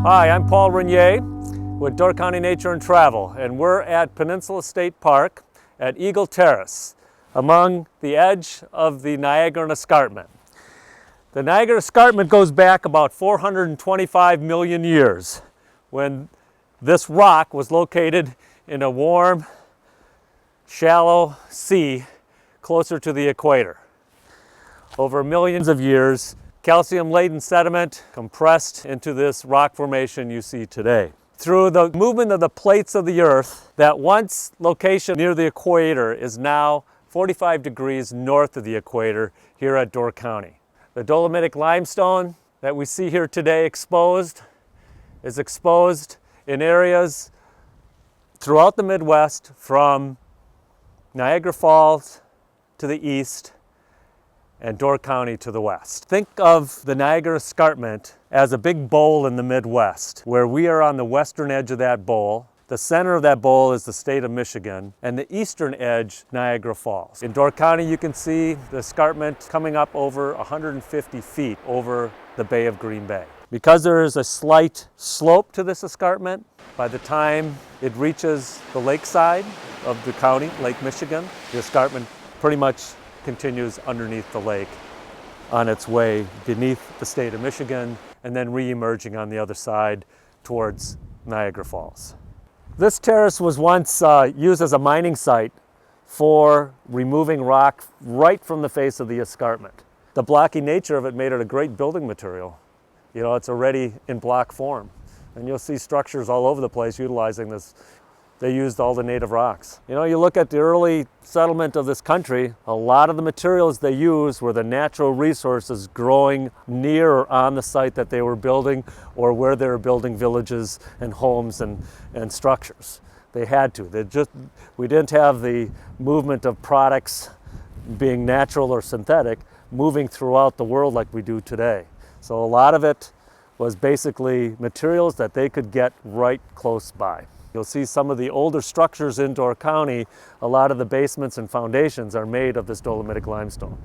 Hi, I'm Paul Renier with Door County Nature and Travel, and we're at Peninsula State Park at Eagle Terrace, among the edge of the Niagara Escarpment. The Niagara Escarpment goes back about 425 million years, when this rock was located in a warm, shallow sea closer to the equator. Over millions of years, calcium-laden sediment compressed into this rock formation you see today. Through the movement of the plates of the Earth, that once location near the equator is now 45 degrees north of the equator here at Door County. The dolomitic limestone that we see here today is exposed in areas throughout the Midwest, from Niagara Falls to the east and Door County to the west. Think of the Niagara Escarpment as a big bowl in the Midwest, where we are on the western edge of that bowl. The center of that bowl is the state of Michigan, and the eastern edge, Niagara Falls. In Door County, you can see the escarpment coming up over 150 feet over the Bay of Green Bay. Because there is a slight slope to this escarpment, by the time it reaches the lakeside of the county, Lake Michigan, the escarpment pretty much continues underneath the lake on its way beneath the state of Michigan, and then re-emerging on the other side towards Niagara Falls. This terrace was once used as a mining site for removing rock right from the face of the escarpment. The blocky nature of it made it a great building material. You know, it's already in block form, and you'll see structures all over the place utilizing this. They used all the native rocks. You know, you look at the early settlement of this country, a lot of the materials they used were the natural resources growing near or on the site that they were building, or where they were building villages and homes and structures. They had to. We didn't have the movement of products being natural or synthetic moving throughout the world like we do today. So a lot of it was basically materials that they could get right close by. You'll see some of the older structures in Door County, a lot of the basements and foundations are made of this dolomitic limestone.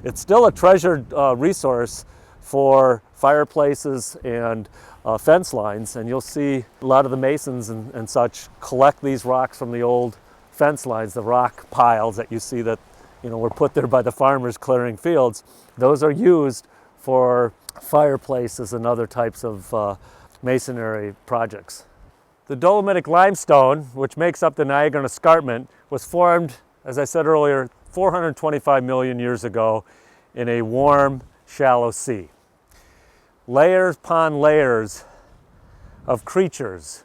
It's still a treasured resource for fireplaces and fence lines, and you'll see a lot of the masons and such collect these rocks from the old fence lines, the rock piles that you see that were put there by the farmers clearing fields. Those are used for fireplaces and other types of masonry projects. The dolomitic limestone, which makes up the Niagara Escarpment, was formed, as I said earlier, 425 million years ago in a warm, shallow sea. Layers upon layers of creatures,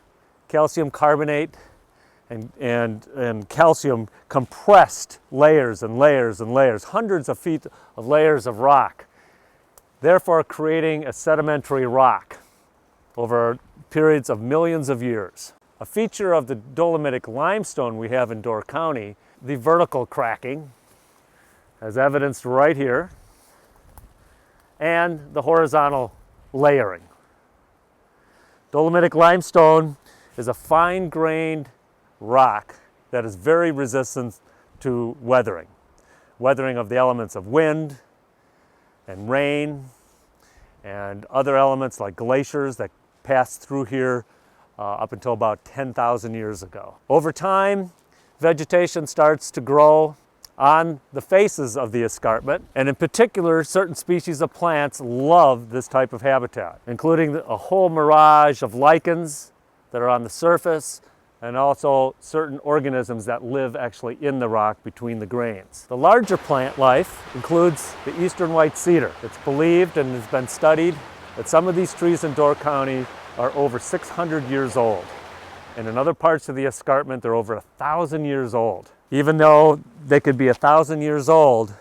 calcium carbonate and calcium, compressed layers and layers and layers, hundreds of feet of layers of rock, therefore creating a sedimentary rock over periods of millions of years. A feature of the dolomitic limestone we have in Door County, the vertical cracking, as evidenced right here, and the horizontal layering. Dolomitic limestone is a fine-grained rock that is very resistant to weathering of the elements of wind and rain and other elements like glaciers that passed through here up until about 10,000 years ago. Over time, vegetation starts to grow on the faces of the escarpment, and in particular, certain species of plants love this type of habitat, including a whole mirage of lichens that are on the surface, and also certain organisms that live actually in the rock between the grains. The larger plant life includes the eastern white cedar. It's believed and has been studied that some of these trees in Door County are over 600 years old. And in other parts of the escarpment, they're over 1,000 years old. Even though they could be 1,000 years old,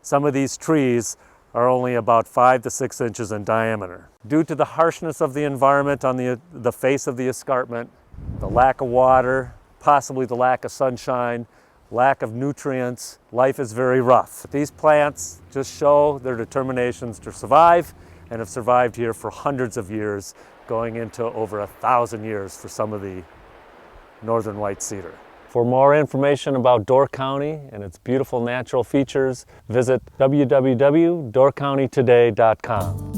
some of these trees are only about 5 to 6 inches in diameter. Due to the harshness of the environment on the face of the escarpment, the lack of water, possibly the lack of sunshine, lack of nutrients, life is very rough. These plants just show their determinations to survive, and have survived here for hundreds of years, going into over 1,000 years for some of the northern white cedar. For more information about Door County and its beautiful natural features, visit www.doorcountytoday.com.